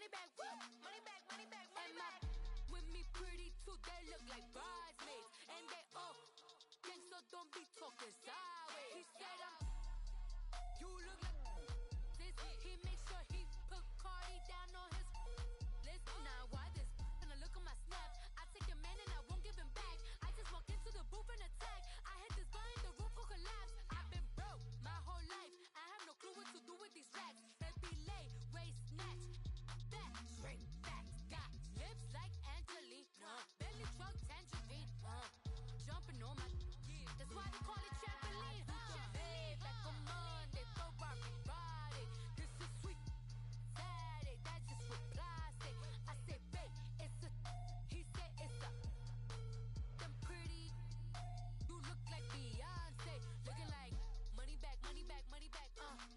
money back, woo. Money back, money back, money back. With me pretty too, they look like bridesmaids. And they all think so, don't be talking sideways. He said you look like this. He makes sure he put Cardi down on his list. Now why this? Gonna look at my snap. I take your man and I won't give him back. I just walk into the booth and attack. I hit this guy in the roof will collapse. I've been broke my whole life. I have no clue what to do with these racks. They be late, waist snatch, back, straight back. Got lips like Angelina, belly truck tangerine. Jumping on my, that's why they call it trampoline. Hey, back on Monday, throw rock body. This is sweet Saturday, that's just with plastic. I say, babe, it's a, he said it's a. Them pretty, you look like Beyonce, looking like money back, money back, money back,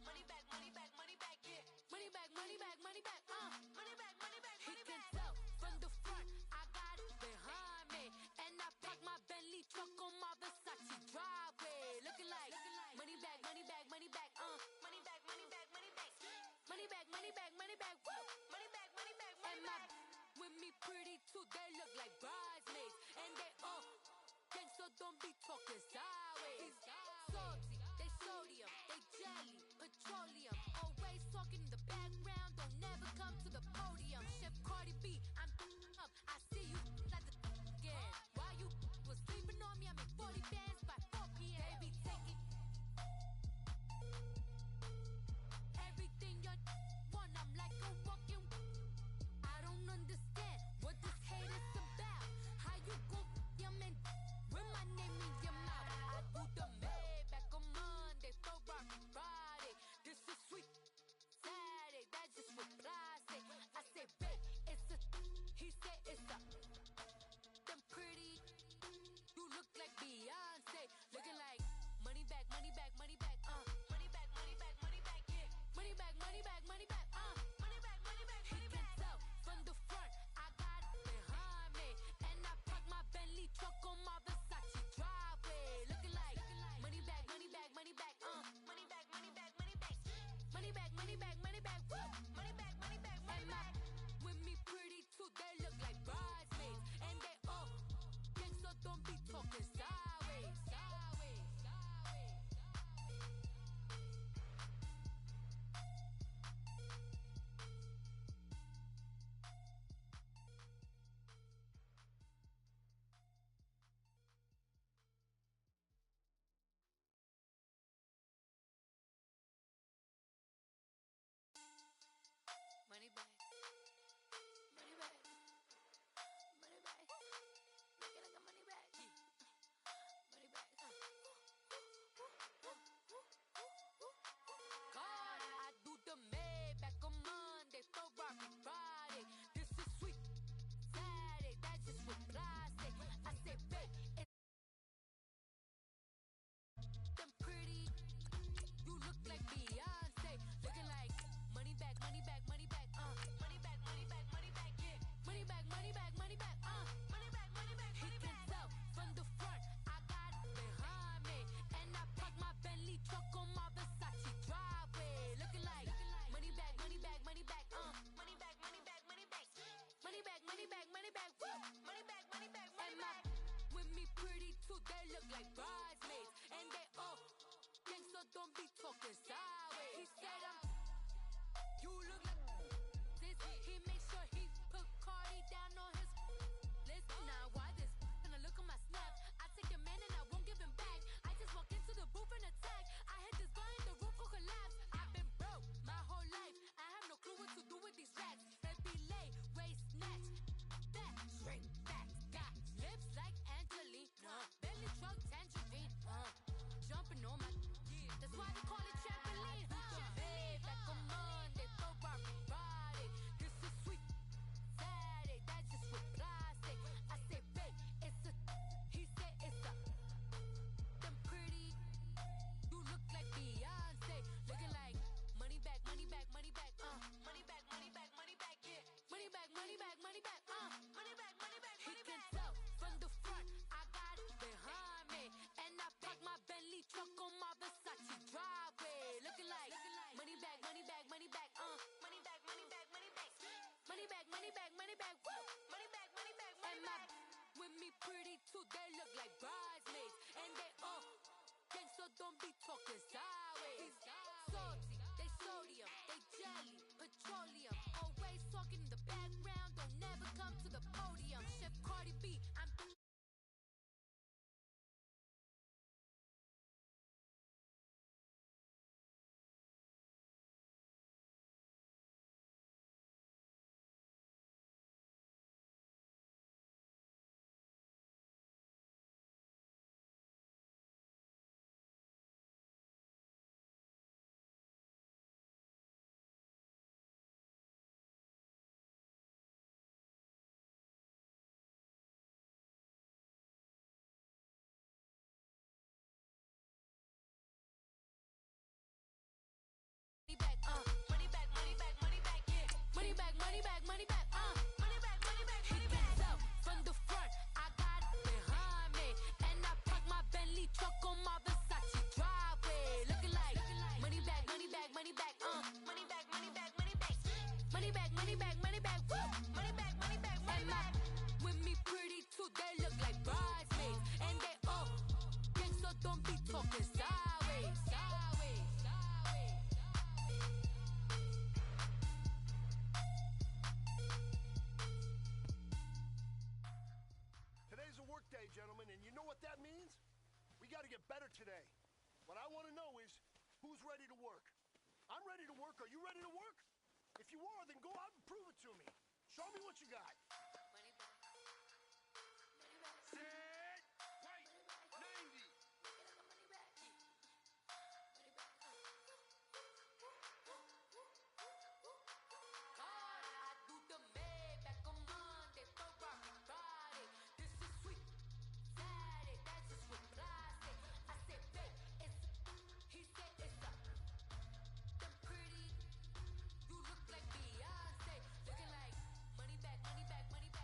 money back, money back, money back, yeah. Money back, money back, money back, money back, money back, money back. He can tell from the front, I got it behind me, and I park my Bentley truck on my Versace driveway, looking like money back, money back, money back, money back, money back, money back, money back, money back, money back, woo. Money back, money back, money back. With me pretty too, they look like bridesmaids, and they all think so, don't be talking sideways. Salty, they sodium, they jelly, petroleum, always talking in the background, don't never come to the podium. Chef Cardi B, I'm up, I see you like the again. While you was sleeping on me, I make 40 bands by 4 p.m. Baby, take it. Everything you want, I'm like a walking. I don't understand what this hate is about. How you go, your man, with my name in your mouth. I do the Maybach on Monday, throw rock Friday. This is sweet Saturday, that's just with plastic. I say, babe, it's a, he said it's a. Them pretty, you look like Beyonce, looking like money back, money back, money back, money back, money back, money back, yeah. Money back, money back, money back, money back, money back, money back. He can tell from the front, I got it behind me, and I park my Bentley truck on my Versace driveway, looking like money back, money back, money back, money back, money back, money back, money back, money back, money back, woo. Money back, money back, money back. With me pretty too, they look like bridesmaids, and they all think so, don't be talking sideways, sideways, sideways. Money back, money back, money back. Looking like a money back, money back. God, I do the Maybach on Monday, throw rock Friday. This is sweet Saturday, that's just with plastic. I say, babe, it's them pretty. You look like Beyonce, looking like money back, money back, money back, money back, money back, money back, yeah. Money back, money back, money back, money back, money back, money back. He can tell from the front, I got it behind me, and I park my Bentley truck on my Versace driveway, looking like money back, money back, money back, money back, money back, money back, money back, money back, money back, woo. Money back, money back, money back. With me pretty too, they look like bridesmaids, and they all think so, don't be talking sideways. money back, woo. Money back, money back. With me pretty too, they look like bridesmaids. And they all gang, so don't be talking sideways. Salty, they sodium, they jelly, petroleum. Always talking in the background, don't never come to the podium. Chef Cardi B, I'm money back, money back, money back, money back, yeah. Money back, money back, money back, money back, money back, money back. He gets up from the front, I got it behind me, and I park my Bentley truck on my Versace driveway, looking like money back, money back, money back, money back, money back, money back, money back, money back, money back, woo. Money back, money back, money back. With me pretty too, they look like bridesmaids, and they all gang, so don't be talking sideways, sideways, sideways. Today's a work day, gentlemen, and you know what that means? We got to get better today. What I want to know is, who's ready to work? I'm ready to work. Are you ready to work? If you are, then go out and prove it to me. Show me what you got. Money back. Money back. Set, right, 90. Get on the money back. Money back. God, I do the Maybach on Monday, Ferrari Friday. This is sweet Saturday, that's just what I say. I said, babe, it's, he said it's up. Them pretty, you look like Beyonce. Looking like money back, money back, money back.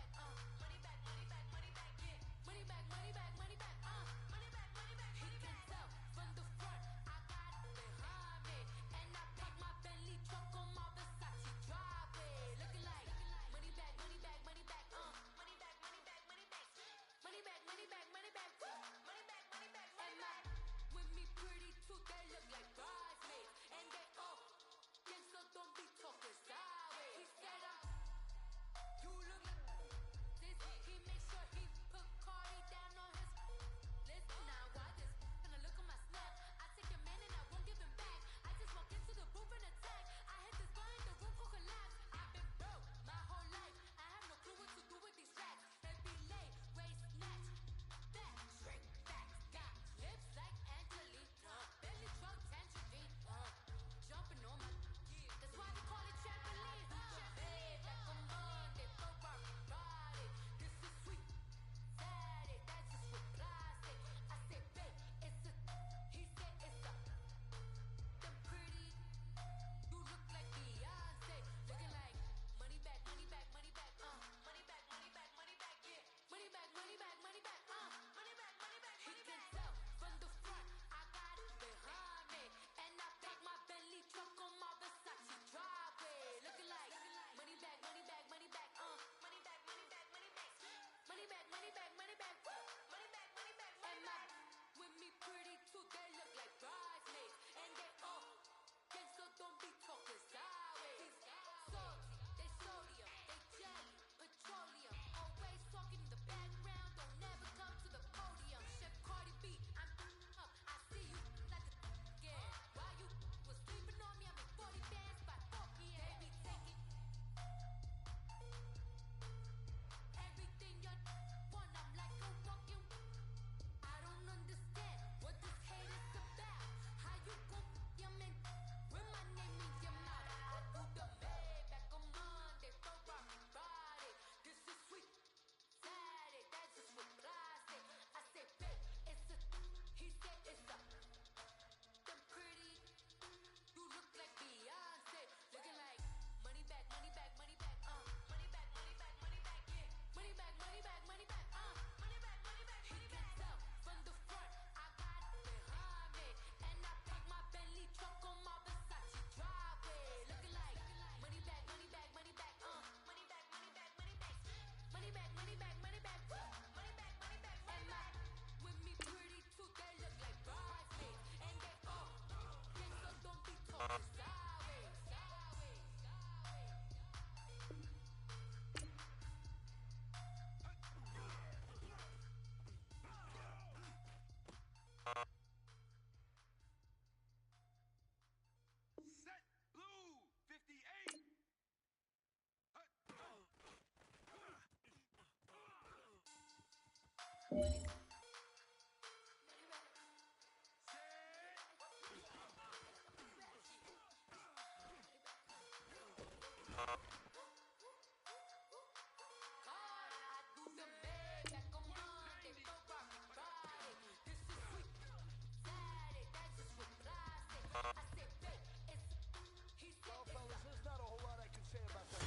Well, fellas, there's not a whole lot I can say about that.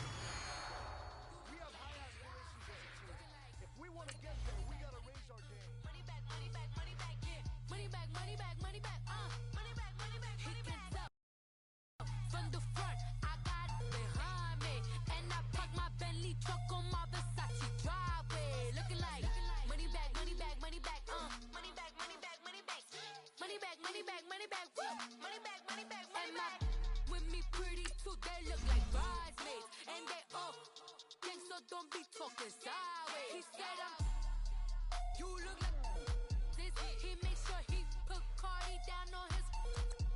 We have high aspirations as a team. If we want to get there, we got to raise our game. Money back, money back, money back, yeah. Money back, money back, money back, money back, money back, money back. From the front, I got it behind me. And I park my Bentley truck on my Versace driveway. Looking like money back, money back, money back, money back, money back, money back. Money back, money back, money back, woo. Money back, money back, money back. With me pretty too, they look like bridesmaids. And they all gang, so don't be talking sideways. He said you look like this. He make sure he put Cardi down on his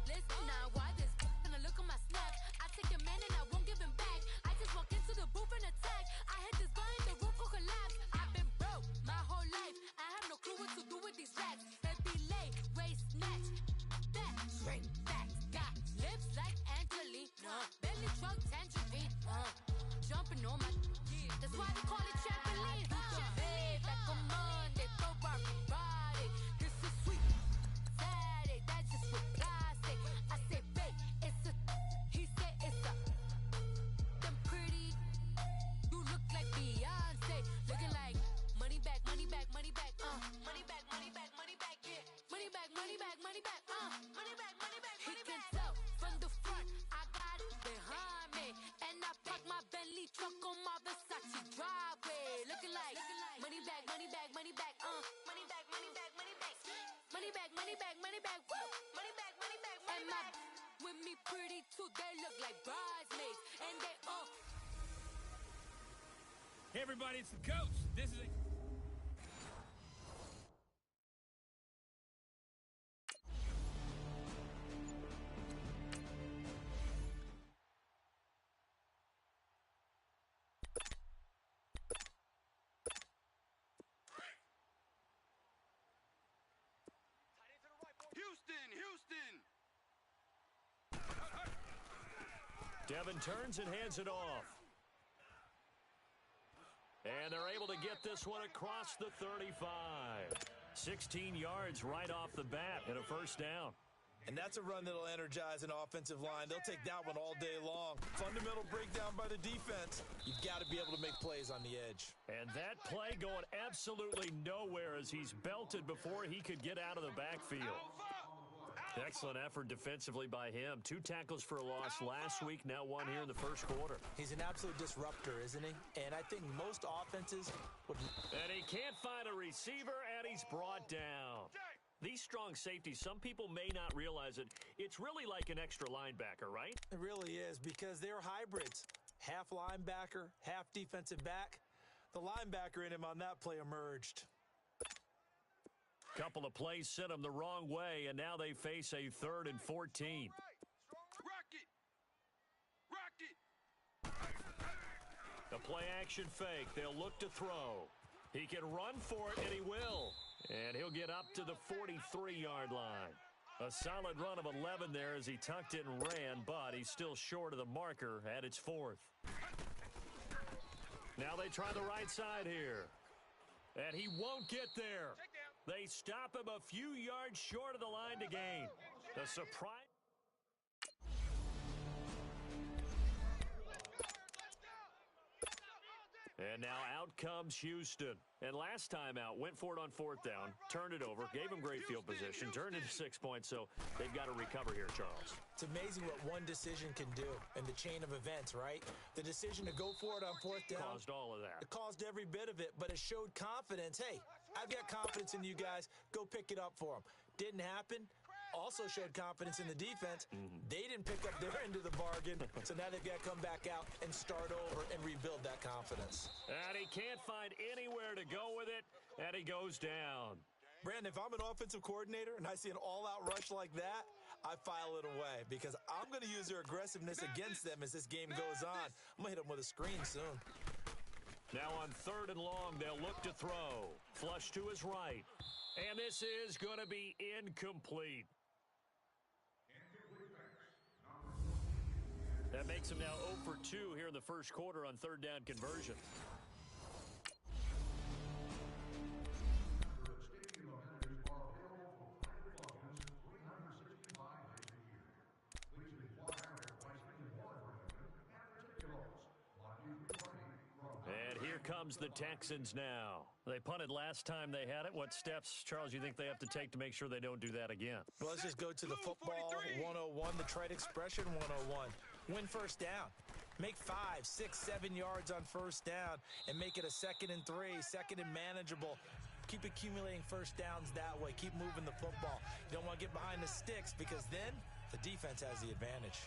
list. Now why this gonna look on my snap? I take a man and I won't give him back. I just walk into the booth and attack. I hit this guy in the roof will collapse. I've been broke my whole life. I have no clue what to do with these rats. They be late, race snatch. That straight facts. Got lips like Angelina. Belly truck tangerine. Jumping on my that's why they call it trampoline. Trampoline, like a Monday, throw everybody. This is sweet Saturday, that's just with plastic. I say, babe, it's a. He said it's a. Them pretty. You look like Beyonce, looking like money back, money back, money back, money back, money back, money back, yeah. Money back, money back, money back, money back, money back, money back. He can tell from the front, I got it behind me, and I park my Bentley truck on my Versace driveway. Looking like money back, money back, money back, money back, money back, money back, money back, money back, money back, woo. Money back, money back, money back. With me pretty too, they look like bridesmaids, and they all. Hey everybody, it's the coach. This is Houston! Devin turns and hands it off. And they're able to get this one across the 35. 16 yards right off the bat and a first down. And that's a run that'll energize an offensive line. They'll take that one all day long. Fundamental breakdown by the defense. You've got to be able to make plays on the edge. And that play going absolutely nowhere as he's belted before he could get out of the backfield. Excellent effort defensively by him. 2 tackles for a loss last week, now 1 here in the first quarter. He's an absolute disruptor, isn't he? And I think most offenses would... And he can't find a receiver, and he's brought down. These strong safeties, some people may not realize it. It's really like an extra linebacker, right? It really is, because they're hybrids. Half linebacker, half defensive back. The linebacker in him on that play emerged. Couple of plays sent them the wrong way, and now they face a 3rd and 14. Rock it! The play-action fake. They'll look to throw. He can run for it, and he will. And he'll get up to the 43-yard line. A solid run of 11 there as he tucked it and ran, but he's still short of the marker at its 4th. Now they try the right side here. And he won't get there. They stop him a few yards short of the line to gain. The surprise. And now out comes Houston. And last time out, went for it on 4th down, turned it over, gave him great field position, turned into 6 points, so they've got to recover here, Charles. It's amazing what one decision can do in the chain of events, right? The decision to go for it on 4th down. Caused all of that. It caused every bit of it, but it showed confidence. Hey, I've got confidence in you guys. Go pick it up for them. Didn't happen. Also showed confidence in the defense. They didn't pick up their end of the bargain, so now they've got to come back out and start over and rebuild that confidence. And he can't find anywhere to go with it, and he goes down. Brandon, if I'm an offensive coordinator and I see an all-out rush like that, I file it away because I'm going to use their aggressiveness against them as this game goes on. I'm going to hit them with a screen soon. Now on 3rd and long, they'll look to throw. Flush to his right. And this is going to be incomplete. That makes him now 0 for 2 here in the first quarter on 3rd down conversion. And here comes the Texans now. They punted last time they had it. What steps, Charles, you think they have to take to make sure they don't do that again? Well, let's just go to the football 101, the trade expression 101. Win first down. Make 5, 6, 7 yards on first down and make it a 2nd and 3, 2nd and manageable. Keep accumulating first downs that way. Keep moving the football. You don't want to get behind the sticks because then the defense has the advantage.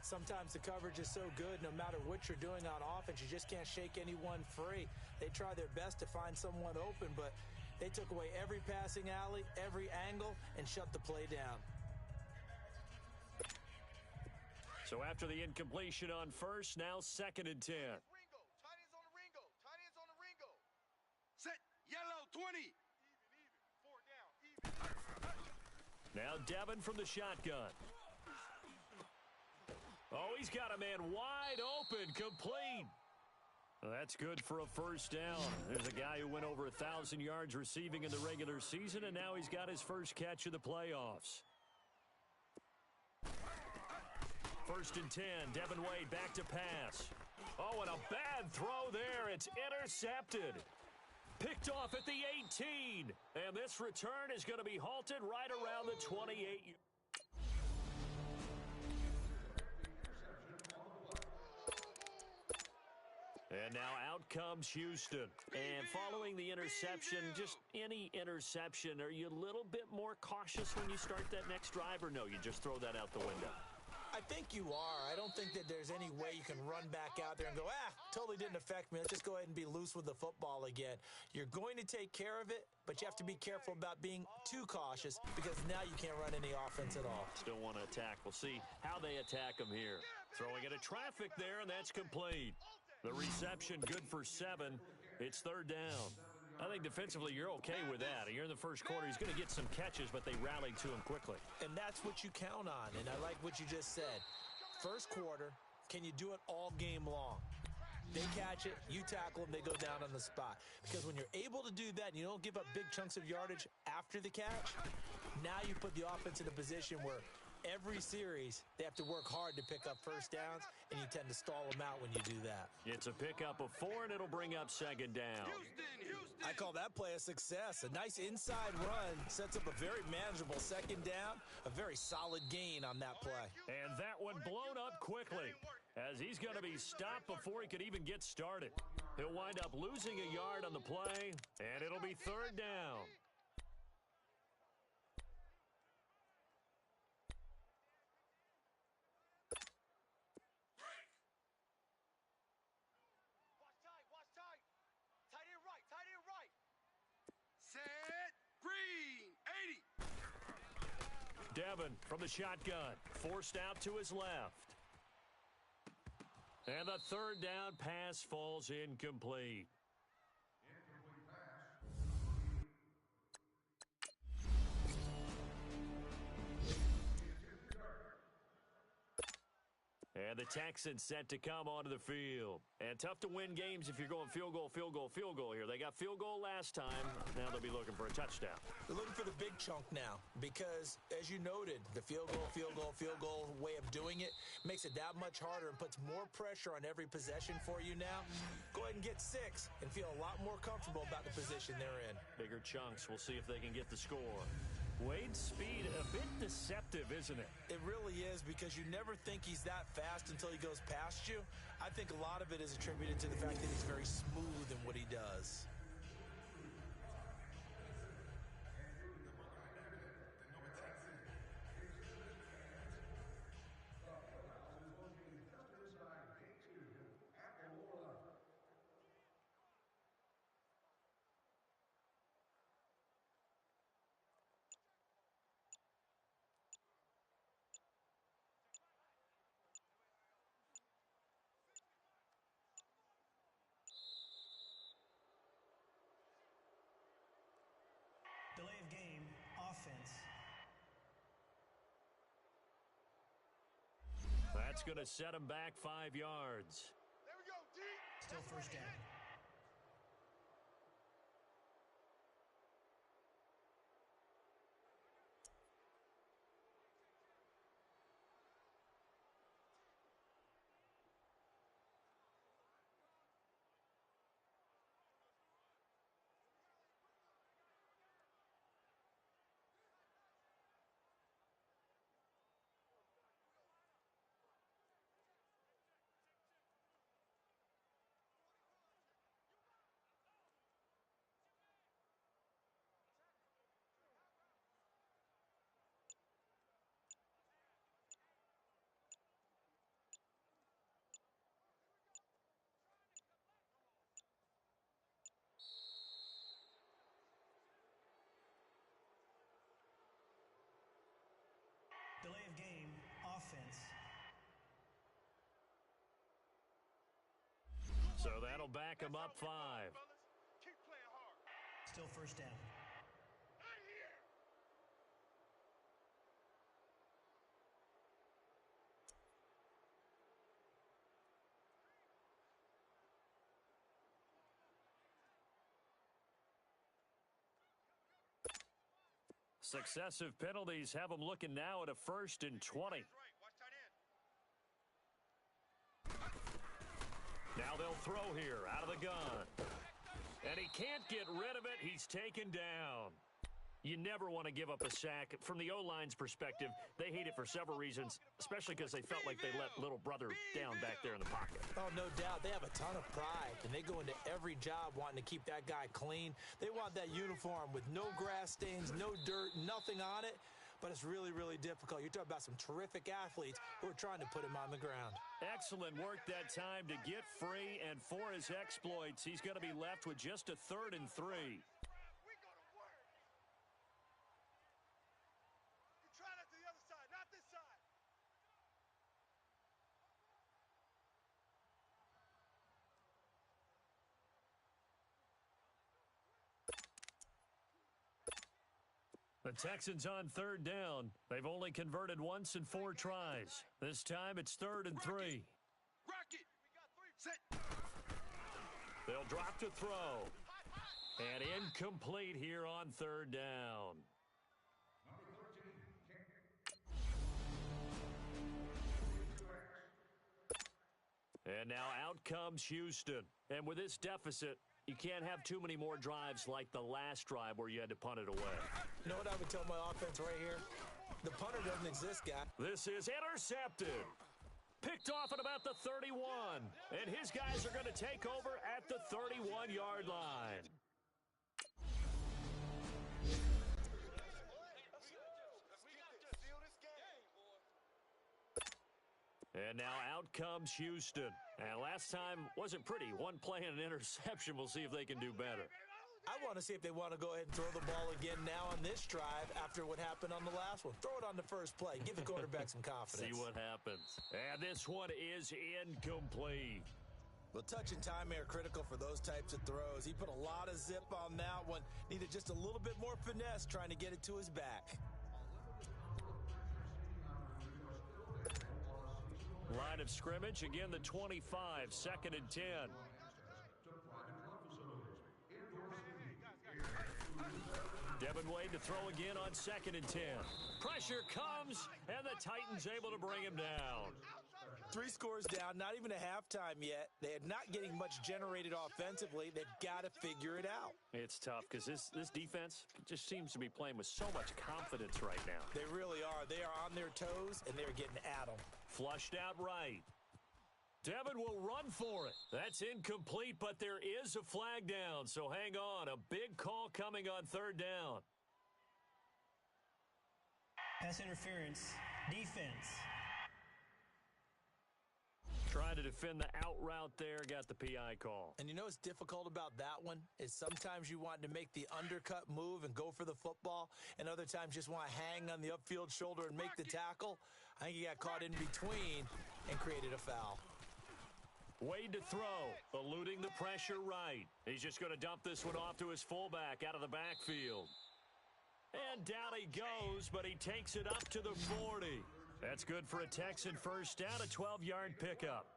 Sometimes the coverage is so good, no matter what you're doing on offense, you just can't shake anyone free. They try their best to find someone open, but they took away every passing alley, every angle, and shut the play down. So after the incompletion on first, now 2nd and 10. Ringo. Tight ends on the Ringo. Tight ends on the Ringo. Set. Yellow 20. Even. 4 down. Even. Now Devin from the shotgun. Oh, he's got a man wide open, complete. Well, that's good for a first down. There's a guy who went over 1,000 yards receiving in the regular season, and now he's got his first catch of the playoffs. 1st and 10, Devin Wade back to pass. Oh, and a bad throw there. It's intercepted. Picked off at the 18. And this return is going to be halted right around the 28. And now out comes Houston. And following the interception, just any interception, are you a little bit more cautious when you start that next drive, or no, you just throw that out the window? I think you are. I don't think that there's any way you can run back out there and go, totally didn't affect me. Let's just go ahead and be loose with the football again. You're going to take care of it, but you have to be careful about being too cautious because now you can't run any offense at all. Still want to attack. We'll see how they attack them here. Throwing into traffic there, and that's complete. The reception good for 7. It's 3rd down. I think defensively you're okay with that. You're in the first quarter. He's going to get some catches, but they rallied to him quickly. And that's what you count on, and I like what you just said. First quarter, can you do it all game long? They catch it, you tackle them, they go down on the spot. Because when you're able to do that and you don't give up big chunks of yardage after the catch, now you put the offense in a position where every series, they have to work hard to pick up first downs, and you tend to stall them out when you do that. It's a pickup of 4, and it'll bring up 2nd down. Houston. I call that play a success. A nice inside run sets up a very manageable 2nd down, a very solid gain on that play. And that one blown up quickly as he's going to be stopped before he could even get started. He'll wind up losing a yard on the play, and it'll be 3rd down. Set. Green. 80. Devin from the shotgun, forced out to his left. And the 3rd down pass falls incomplete. And the Texans set to come onto the field. And tough to win games if you're going field goal, field goal, field goal here. They got field goal last time. Now they'll be looking for a touchdown. They're looking for the big chunk now because, as you noted, the field goal way of doing it makes it that much harder and puts more pressure on every possession for you now. Go ahead and get 6 and feel a lot more comfortable about the position they're in. Bigger chunks. We'll see if they can get the score. Wade's speed, a bit deceptive, isn't it? It really is because you never think he's that fast until he goes past you. I think a lot of it is attributed to the fact that he's very smooth in what he does. That's going to set him back 5 yards. There we go, D. Still first down. Delay of game, offense. So that'll back him up 5. Keep playing hard. Still first down. Right here. Successive penalties have them looking now at a 1st and 20. Right. Watch tight end. Now they'll throw here out of the gun. And he can't get rid of it. He's taken down. You never want to give up a sack. From the O-line's perspective, they hate it for several reasons, especially because they felt like they let little brother down back there in the pocket. Oh, no doubt. They have a ton of pride, and they go into every job wanting to keep that guy clean. They want that uniform with no grass stains, no dirt, nothing on it. But it's really, really difficult. You're talking about some terrific athletes who are trying to put him on the ground. Excellent work that time to get free, and for his exploits, he's going to be left with just a 3rd and 3. We go to work. You try that to the other side, not this side. The Texans on 3rd down. They've only converted once in 4 tries. This time it's 3rd and 3. Rock it. Set. They'll drop to throw. And incomplete here on 3rd down. And now out comes Houston. And with this deficit, you can't have too many more drives like the last drive where you had to punt it away. You know what I would tell my offense right here? The punter doesn't exist, guy. This is intercepted. Picked off at about the 31. And his guys are going to take over at the 31-yard line. And now out comes Houston. And last time wasn't pretty. One play and an interception. We'll see if they can do better. I want to see if they want to go ahead and throw the ball again now on this drive after what happened on the last one. Throw it on the first play. Give the quarterback some confidence. See what happens. And this one is incomplete. Well, touch and timing are critical for those types of throws. He put a lot of zip on that one. Needed just a little bit more finesse trying to get it to his back. Line of scrimmage, again the 25, 2nd and 10. Devin Wade to throw again on 2nd and 10. Pressure comes, and the Titans able to bring him down. 3 scores down, not even a halftime yet. They are not getting much generated offensively. They've got to figure it out. It's tough because this defense just seems to be playing with so much confidence right now. They really are. They are on their toes, and they're getting at them. Flushed out right. Devin will run for it. That's incomplete, but there is a flag down, so hang on. A big call coming on 3rd down. Pass interference, defense. Trying to defend the out route there, got the PI call. And you know what's difficult about that one is sometimes you want to make the undercut move and go for the football, and other times just want to hang on the upfield shoulder and make the tackle. I think he got caught in between and created a foul. Wade to throw, eluding the pressure right. He's just going to dump this one off to his fullback out of the backfield. And down he goes, but he takes it up to the 40. That's good for a Texan first down, a 12-yard pickup.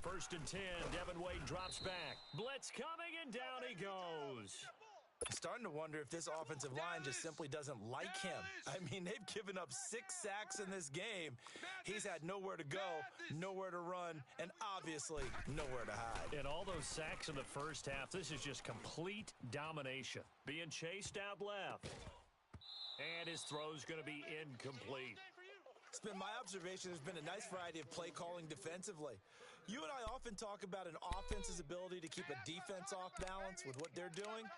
First and 10, Devin Wade drops back. Blitz coming, and down he goes. I'm starting to wonder if this offensive line just simply doesn't like him. I mean, they've given up 6 sacks in this game. He's had nowhere to go, nowhere to run, and obviously nowhere to hide. And all those sacks in the first half, this is just complete domination. Being chased out left. And his throw's going to be incomplete. It's been my observation there's been a nice variety of play calling defensively. You and I often talk about an offense's ability to keep a defense off balance with what they're doing.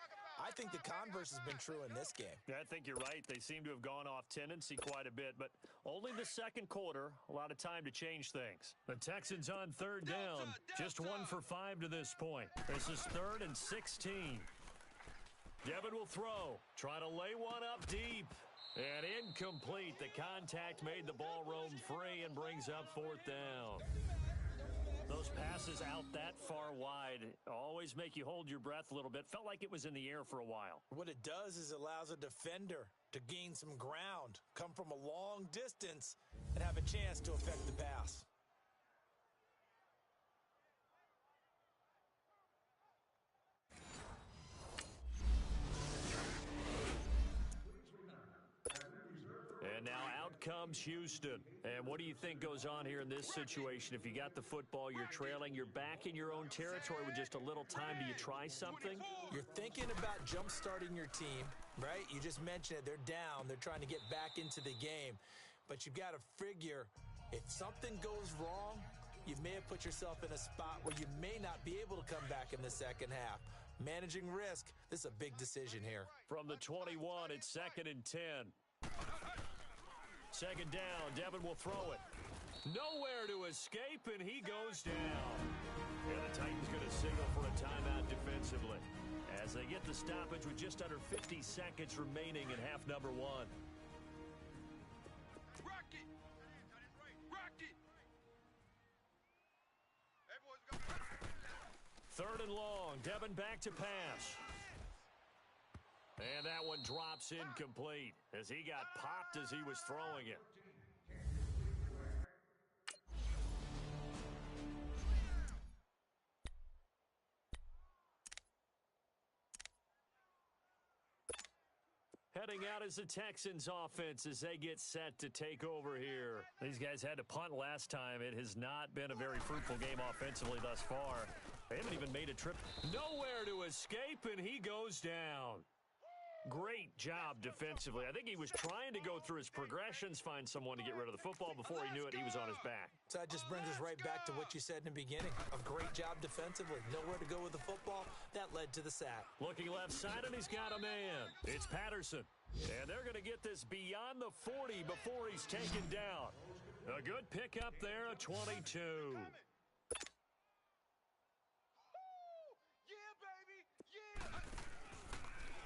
I think the converse has been true in this game. I think you're right. They seem to have gone off tendency quite a bit, but only the second quarter, a lot of time to change things. The Texans on third down, just 1 for 5 to this point. This is 3rd and 16. Devin will throw, try to lay one up deep. And incomplete. The contact made the ball roam free and brings up 4th down. Those passes out that far wide always make you hold your breath a little bit. Felt like it was in the air for a while. What it does is it allows a defender to gain some ground, come from a long distance, and have a chance to affect the pass. And now out comes Houston. And what do you think goes on here in this situation? If you got the football, you're trailing, you're back in your own territory with just a little time. Do you try something? You're thinking about jump-starting your team, right? You just mentioned it. They're down. They're trying to get back into the game. But you've got to figure if something goes wrong, you may have put yourself in a spot where you may not be able to come back in the second half. Managing risk, this is a big decision here. From the 21, it's 2nd and 10. Second down, Devin will throw it. Nowhere to escape, and he goes down. And the Titans going to signal for a timeout defensively as they get the stoppage with just under 50 seconds remaining in half number 1. Rock it! Rock it! 3rd and long, Devin back to pass. And that one drops incomplete as he got popped as he was throwing it. Heading out is the Texans offense as they get set to take over here. These guys had to punt last time. It has not been a very fruitful game offensively thus far. They haven't even made a trip. Nowhere to escape, and he goes down. Great job defensively. I think he was trying to go through his progressions, find someone to get rid of the football. Before he knew it, he was on his back. So that just brings us right back to what you said in the beginning. A great job defensively. Nowhere to go with the football. That led to the sack. Looking left side, and he's got a man. It's Patterson. And they're going to get this beyond the 40 before he's taken down. A good pickup there, a 22.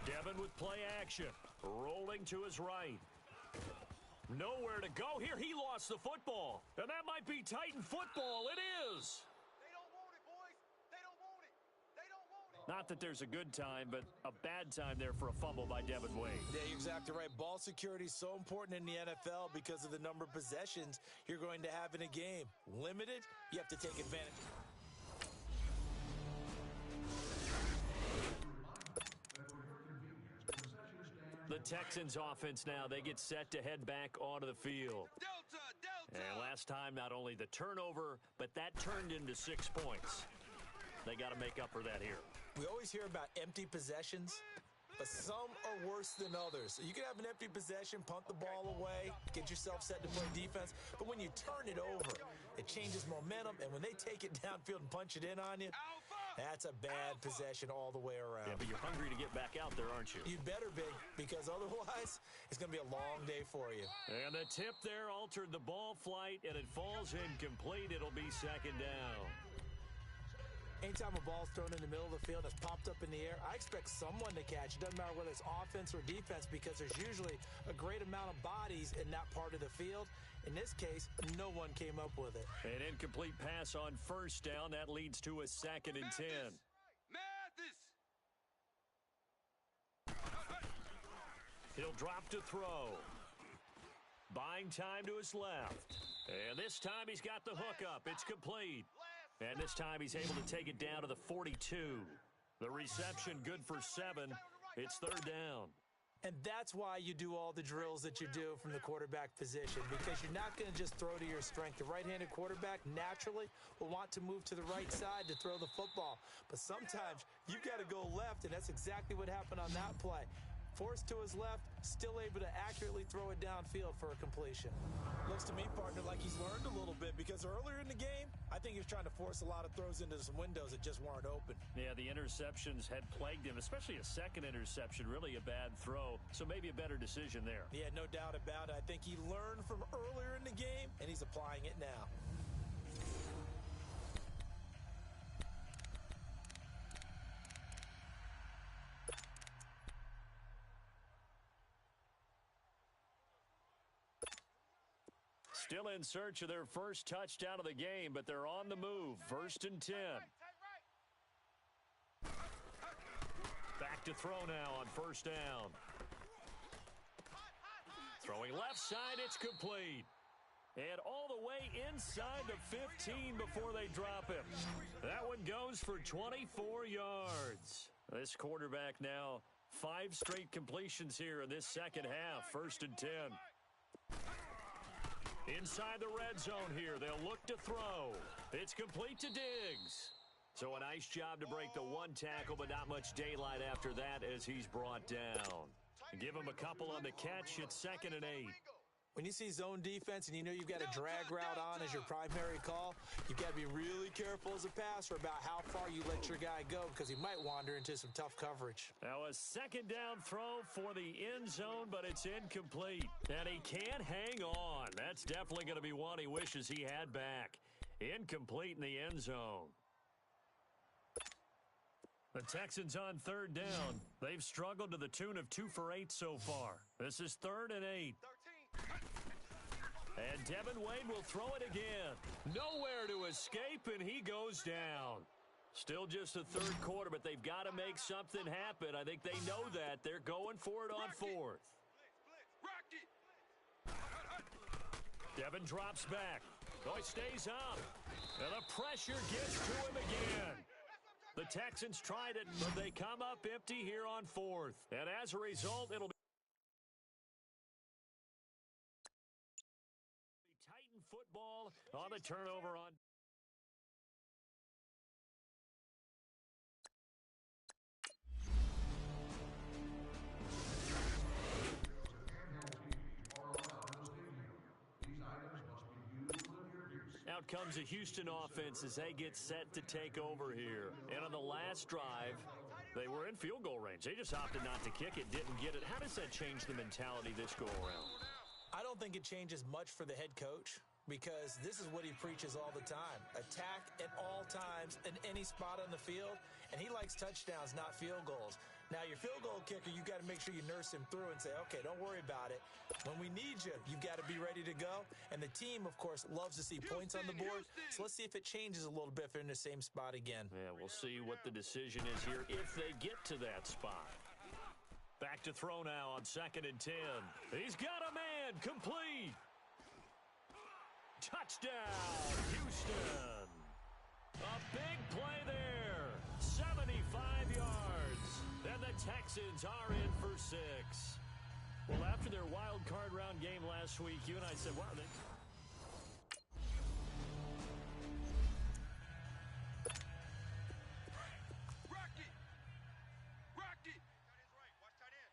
Devin with play action, rolling to his right. Nowhere to go here. He lost the football. And that might be Titan football. It is. They don't want it, boys. They don't want it. They don't want it. Not that there's a good time, but a bad time there for a fumble by Devin Wade. Yeah, you're exactly right. Ball security is so important in the NFL because of the number of possessions you're going to have in a game. Limited, you have to take advantage. The Texans offense now, they get set to head back onto the field. Delta. And last time, not only the turnover, but that turned into 6 points. They got to make up for that here. We always hear about empty possessions, but some are worse than others. So you can have an empty possession, punt the ball away, get yourself set to play defense, but when you turn it over, it changes momentum, and when they take it downfield and punch it in on you, that's a bad possession all the way around. Yeah, but you're hungry to get back out there, aren't you? You better be, because otherwise, it's going to be a long day for you. And the tip there altered the ball flight, and it falls incomplete. It'll be second down. Anytime a ball's thrown in the middle of the field that's popped up in the air, I expect someone to catch. It doesn't matter whether it's offense or defense because there's usually a great amount of bodies in that part of the field. In this case, no one came up with it. An incomplete pass on first down. That leads to a 2nd and 10. Mathis! He'll drop to throw. Buying time to his left. And this time he's got the hook up. It's complete. And this time he's able to take it down to the 42. The reception good for 7. It's third down. And that's why you do all the drills that you do from the quarterback position, because you're not going to just throw to your strength. The right-handed quarterback naturally will want to move to the right side to throw the football. But sometimes you've got to go left, and that's exactly what happened on that play. Forced to his left, still able to accurately throw it downfield for a completion. Looks to me, partner, like he's learned a little bit, because earlier in the game, I think he was trying to force a lot of throws into some windows that just weren't open. Yeah, the interceptions had plagued him, especially a second interception, really a bad throw, so maybe a better decision there. Yeah, no doubt about it. I think he learned from earlier in the game, and he's applying it now. Still in search of their first touchdown of the game, but they're on the move. 1st and 10. Back to throw now on 1st down. Throwing left side, it's complete. And all the way inside the 15 before they drop him. That one goes for 24 yards. This quarterback now 5 straight completions here in this second half. 1st and 10. Inside the red zone here, they'll look to throw. It's complete to Diggs. So a nice job to break the one tackle, but not much daylight after that as he's brought down. Give him a couple on the catch. It's 2nd and 8. When you see zone defense and you know you've got a drag route on as your primary call, you've got to be really careful as a passer about how far you let your guy go, because he might wander into some tough coverage. Now a 2nd down throw for the end zone, but it's incomplete. And he can't hang on. That's definitely going to be one he wishes he had back. Incomplete in the end zone. The Texans on 3rd down. They've struggled to the tune of 2 for 8 so far. This is 3rd and 8. And Devin Wade will throw it again. Nowhere to escape, and he goes down. Still just the 3rd quarter, but they've got to make something happen. I think they know that. They're going for it on 4th. Devin drops back. Oh, he stays up. And the pressure gets to him again. The Texans tried it, but they come up empty here on 4th. And as a result, it'll be Titan football on the turnover on. Out comes a Houston offense as they get set to take over here. And on the last drive, they were in field goal range. They just opted not to kick it, didn't get it. How does that change the mentality this go around? I don't think it changes much for the head coach, because this is what he preaches all the time. Attack at all times in any spot on the field, and he likes touchdowns, not field goals. Now, your field goal kicker, you got to make sure you nurse him through and say, okay, don't worry about it. When we need you, you've got to be ready to go. And the team, of course, loves to see points on the board. So let's see if it changes a little bit if they're in the same spot again. Yeah, we'll see what the decision is here if they get to that spot. Back to throw now on 2nd and 10. He's got a man, complete. Touchdown, Houston. A big play there. 75 yards. And the Texans are in for 6. Well, after their wild card round game last week, you and I said, wow, they... Rocky! Tight end's right. Watch tight end.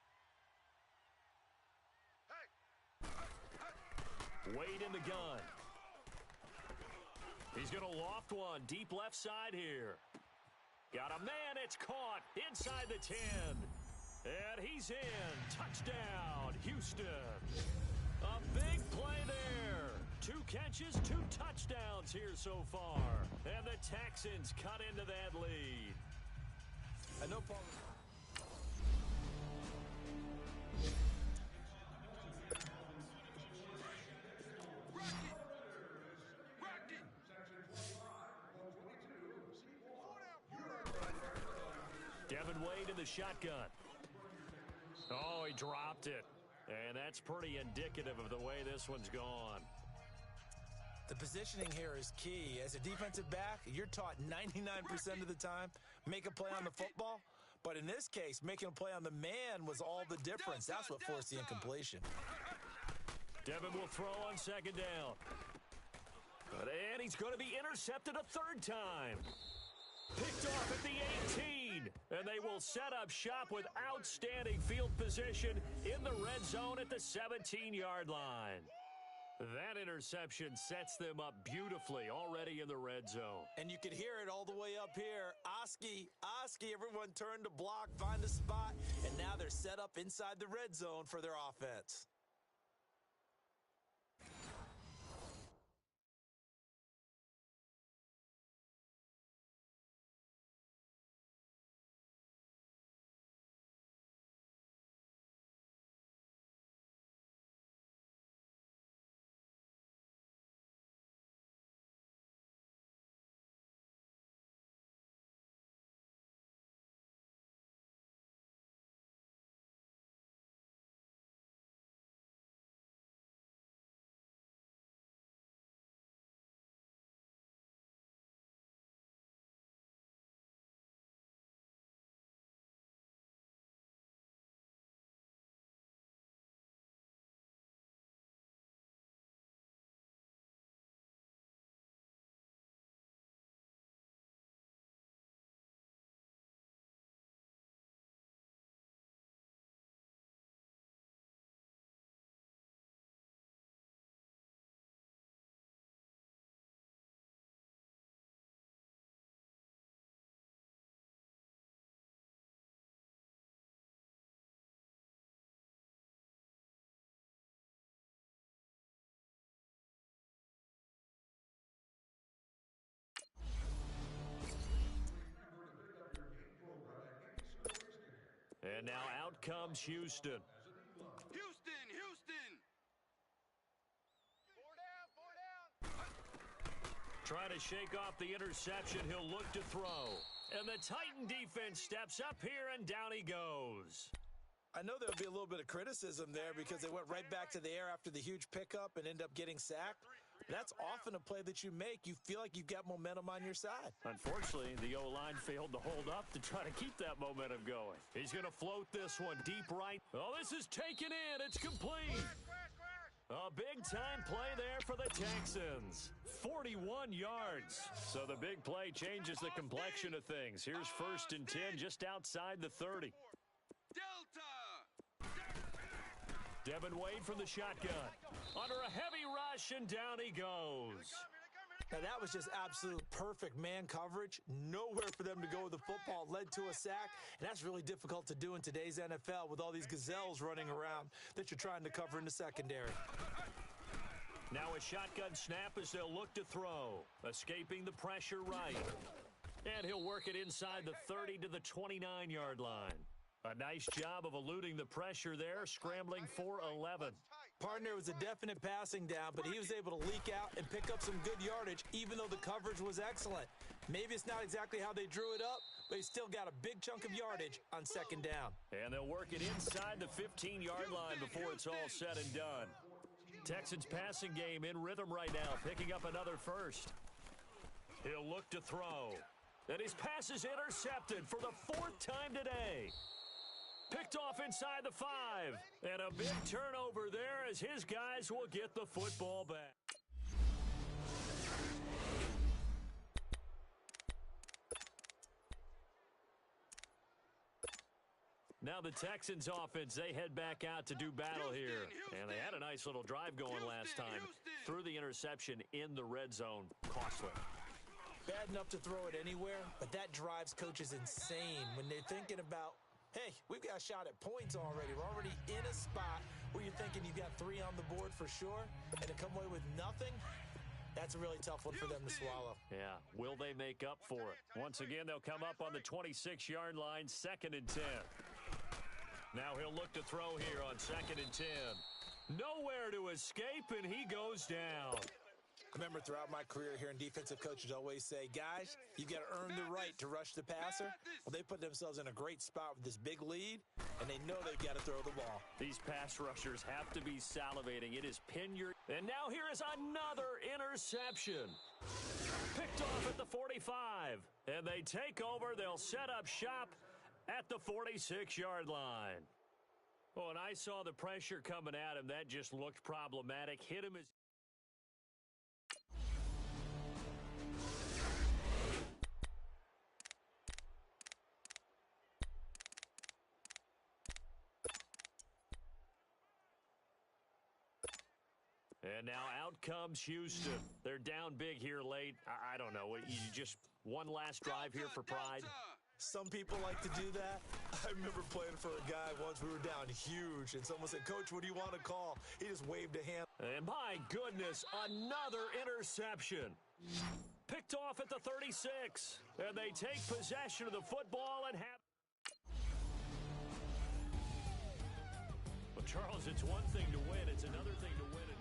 Hey! Wade in the gun. He's going to loft one deep left side here. Got a man, it's caught inside the 10. And he's in. Touchdown, Houston. A big play there. 2 catches, 2 touchdowns here so far. And the Texans cut into that lead. I know Paul. Devin Wade in the shotgun. Oh, he dropped it. And that's pretty indicative of the way this one's gone. The positioning here is key. As a defensive back, you're taught 99% of the time, make a play on the football. But in this case, making a play on the man was all the difference. That's what forced the incompletion. Devin will throw on second down. And he's going to be intercepted a third time. Picked off at the 18. And they will set up shop with outstanding field position in the red zone at the 17-yard line. That interception sets them up beautifully already in the red zone. And you could hear it all the way up here. Oski, everyone turned to block, find a spot, and now they're set up inside the red zone for their offense. And now out comes Houston. Houston! Four down! Trying to shake off the interception, he'll look to throw. And the Titan defense steps up here, and down he goes. I know there'll be a little bit of criticism there because they went right back to the air after the huge pickup and end up getting sacked. That's often a play that you make. You feel like you've got momentum on your side. Unfortunately, the O-line failed to hold up to try to keep that momentum going. He's going to float this one deep right. Oh, this is taken in. It's complete. A big-time play there for the Texans. 41 yards. So the big play changes the complexion of things. Here's 1st and 10 just outside the 30. Delta! Devin Wade from the shotgun. Under a heavy rush, and down he goes. Now, that was just absolute perfect man coverage. Nowhere for them to go with the football. Led to a sack, and that's really difficult to do in today's NFL with all these gazelles running around that you're trying to cover in the secondary. Now a shotgun snap as they'll look to throw. Escaping the pressure right. And he'll work it inside the 30 to the 29-yard line. A nice job of eluding the pressure there, scrambling for 11. Partner was a definite passing down, but he was able to leak out and pick up some good yardage, even though the coverage was excellent. Maybe it's not exactly how they drew it up, but he still got a big chunk of yardage on 2nd down. And they'll work it inside the 15-yard line before it's all said and done. Texans passing game in rhythm right now, picking up another first. He'll look to throw. And his pass is intercepted for the 4th time today. Picked off inside the 5. And a big turnover there as his guys will get the football back. Now the Texans offense, they head back out to do battle here. And they had a nice little drive going last time. Threw the interception in the red zone. Costly. Bad enough to throw it anywhere, but that drives coaches insane when they're thinking about, hey, we've got a shot at points already. We're already in a spot where you're thinking you've got 3 on the board for sure, and to come away with nothing, that's a really tough one for them to swallow. Yeah, will they make up for it? Once again, they'll come up on the 26-yard line, 2nd and 10. Now he'll look to throw here on 2nd and 10. Nowhere to escape, and he goes down. Remember, throughout my career here in defensive coaches always say, guys, you've got to earn the right to rush the passer. Well, they put themselves in a great spot with this big lead, and they know they've got to throw the ball. These pass rushers have to be salivating. It is pin your... And now here is another interception. Picked off at the 45. And they take over. They'll set up shop at the 46-yard line. Oh, and I saw the pressure coming at him. That just looked problematic. Hit him as... And now out comes Houston. They're down big here late. I don't know. You just one last drive here for pride. Some people like to do that. I remember playing for a guy once. We were down huge, and someone said, "Coach, what do you want to call?" He just waved a hand. And my goodness, another interception. Picked off at the 36. And they take possession of the football and have... Well, Charles, it's one thing to win. It's another thing to win.